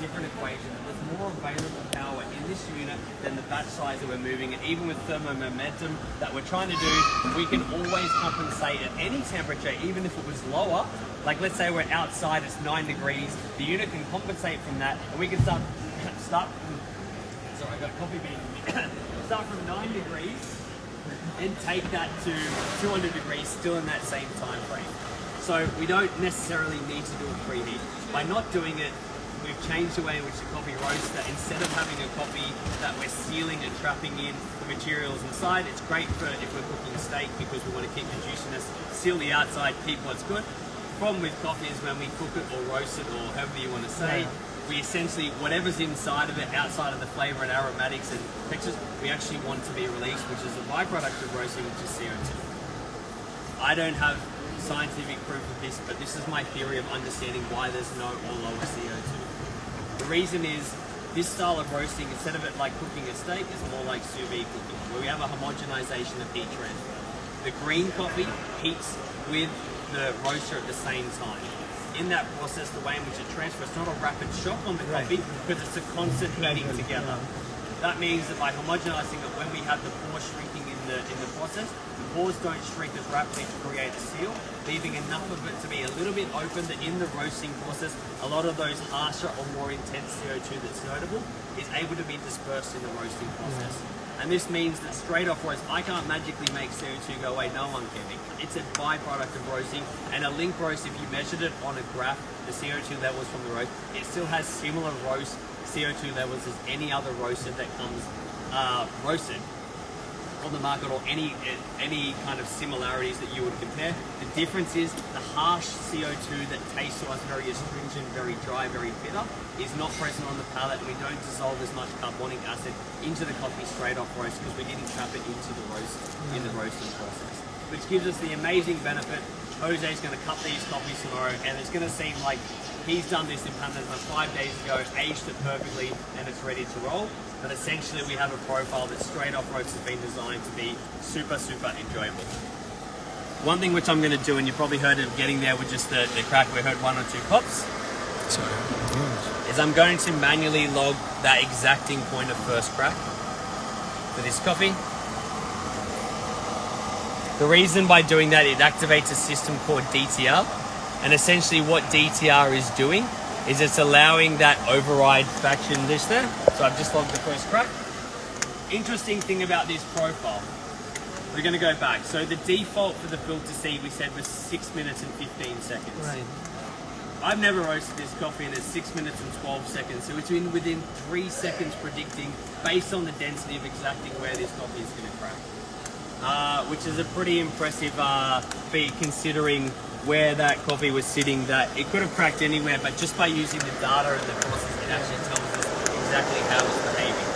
different equation. There's more available power in this unit than the batch size that we're moving. And even with thermal momentum that we're trying to do, we can always compensate at any temperature, even if it was lower. Like let's say we're outside, it's 9 degrees. The unit can compensate from that, and we can start sorry, I got a coffee bean. Start from 9 degrees and take that to 200 degrees, still in that same time frame. So we don't necessarily need to do a preheat. By not doing it, we've changed the way in which the coffee roasts. That instead of having a coffee that we're sealing and trapping in the materials inside, it's great for if we're cooking steak because we want to keep the juiciness, seal the outside, keep what's good. The problem with coffee is when we cook it or roast it or however you want to say, we essentially, whatever's inside of it, outside of the flavor and aromatics and textures, we actually want to be released, which is a byproduct of roasting, which is CO2. I don't have scientific proof of this, but this is my theory of understanding why there's no or lower CO2. The reason is this style of roasting, instead of it like cooking a steak, is more like sous vide cooking, where we have a homogenization of heat transfer. The green coffee heats with the roaster at the same time. In that process, the way in which it transfers, it's not a rapid shock on the coffee because it's a constant heating together. That means that by homogenizing it, when we have the pore shrinking in the process, the pores don't shrink as rapidly to create a seal, leaving enough of it to be a little bit open that in the roasting process, a lot of those harsher or more intense CO2 that's notable is able to be dispersed in the roasting process. And this means that straight off roast, I can't magically make CO2 go away, no one can. It's a byproduct of roasting, and a link roast, if you measured it on a graph, the CO2 levels from the roast, it still has similar roast CO2 levels as any other roasted that comes roasted on the market, or any kind of similarities that you would compare. The difference is the harsh CO2 that tastes to us very astringent, very dry, very bitter, is not present on the palate, and we don't dissolve as much carbonic acid into the coffee straight off roast because we didn't trap it into the roast in the roasting process, which gives us the amazing benefit. Jose's going to cut these coffees tomorrow, and it's going to seem like he's done this in Panama 5 days ago, aged it perfectly, and it's ready to roll. But essentially we have a profile that straight off roast has been designed to be super, super enjoyable. One thing which I'm going to do, and you probably heard it getting there with just the crack, we heard 1 or 2 pops, is I'm going to manually log that exacting point of first crack for this coffee. The reason by doing that, it activates a system called DTR. And essentially what DTR is doing is it's allowing that override faction dish there. So I've just logged the first crack. Interesting thing about this profile, we're going to go back. So the default for the filter seed we said was 6 minutes and 15 seconds. Right. I've never roasted this coffee and it's 6 minutes and 12 seconds. So it's been within 3 seconds predicting based on the density of exacting where this coffee is going to crack. Which is a pretty impressive feat considering where that coffee was sitting, that it could have cracked anywhere, but just by using the data and the process, it actually tells us exactly how it's behaving.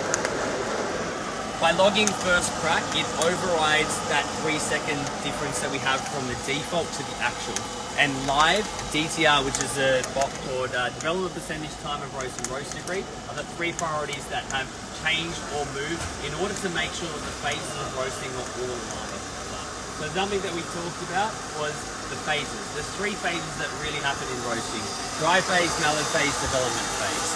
By logging first crack, it overrides that 3 second difference that we have from the default to the actual. And live, DTR, which is a bot called development percentage, time of roast, and roast degree, are the 3 priorities that have changed or moved in order to make sure that the phases of roasting are all aligned. So something that we talked about was the phases. There's 3 phases that really happen in roasting: dry phase, mellow phase, development phase.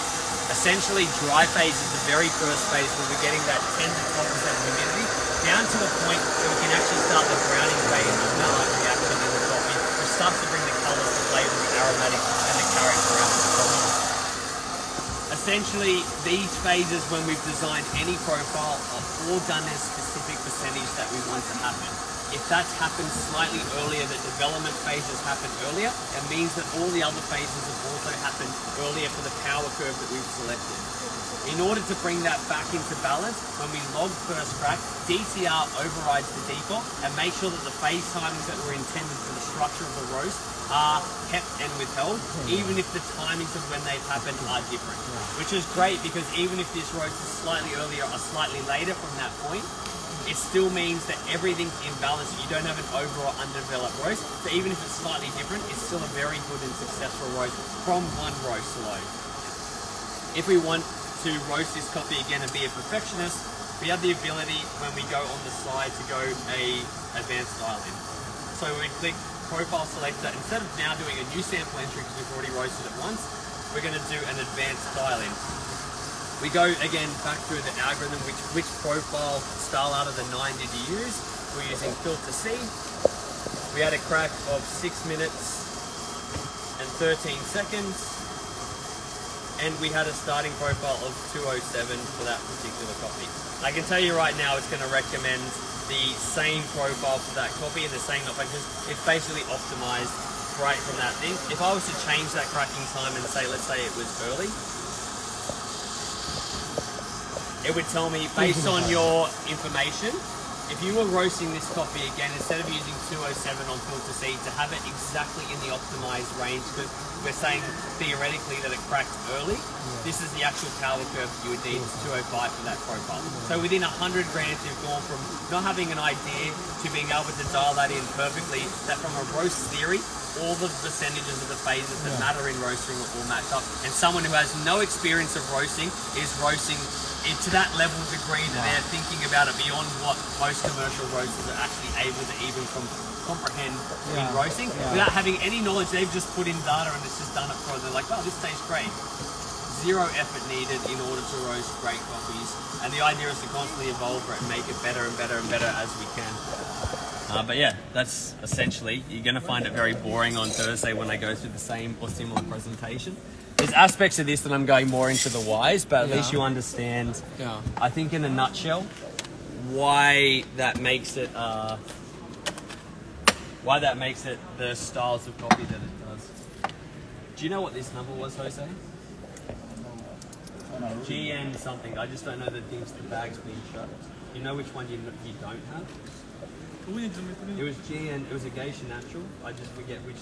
Essentially, dry phase is the very first phase where we're getting that 10 to 12% humidity down to a point where we can actually start the browning phase of malate reaction in the coffee, which starts to bring the colours, the flavours, the aromatics, and the character out of the coffee. Essentially, these phases, when we've designed any profile, are all done in a specific percentage that we want to happen. If that's happened slightly earlier, the development phases happen earlier, it means that all the other phases have also happened earlier for the power curve that we've selected. In order to bring that back into balance, when we log first crack, DTR overrides the default and makes sure that the phase timings that were intended for the structure of the roast are kept and withheld, even if the timings of when they've happened are different. Which is great because even if this roast is slightly earlier or slightly later from that point, it still means that everything's in balance. You don't have an over or underdeveloped roast. So even if it's slightly different, it's still a very good and successful roast from one roast alone. If we want to roast this coffee again and be a perfectionist, we have the ability when we go on the side to go a advanced style in. So we click profile selector. Instead of now doing a new sample entry because we've already roasted it once, we're going to do an advanced styling. We go again back through the algorithm, which profile style out of the 90 to use. We're using filter C. We had a crack of 6 minutes and 13 seconds. And we had a starting profile of 207 for that particular coffee. I can tell you right now, it's going to recommend the same profile for that coffee and the same because it's basically optimized right from that thing. If I was to change that cracking time and say, let's say it was early, it would tell me based on your information, if you were roasting this coffee again, instead of using 207 on filter C, to have it exactly in the optimized range, because we're saying theoretically that it cracked early, this is the actual power curve you would need, 205 for that profile. So within 100 grams, you've gone from not having an idea to being able to dial that in perfectly, that from a roast theory, all the percentages of the phases that matter in roasting will match up. And someone who has no experience of roasting is roasting to that level degree that they're thinking about it beyond what most commercial roasters are actually able to even comprehend in roasting. Without having any knowledge, they've just put in data and it's just done it for them. They're like, oh, this tastes great. Zero effort needed in order to roast great coffees. And the idea is to constantly evolve it and make it better and better and better as we can. But yeah, that's essentially, you're going to find it very boring on Thursday when I go through the same or similar presentation. There's aspects of this that I'm going more into the whys, but at least you understand, I think in a nutshell, why that makes it the styles of coffee that it does. Do you know what this number was, Jose? GN something. I just don't know the things, the bag's being shut. You know which one you don't have? It was GN, it was a Geisha Natural. I just forget which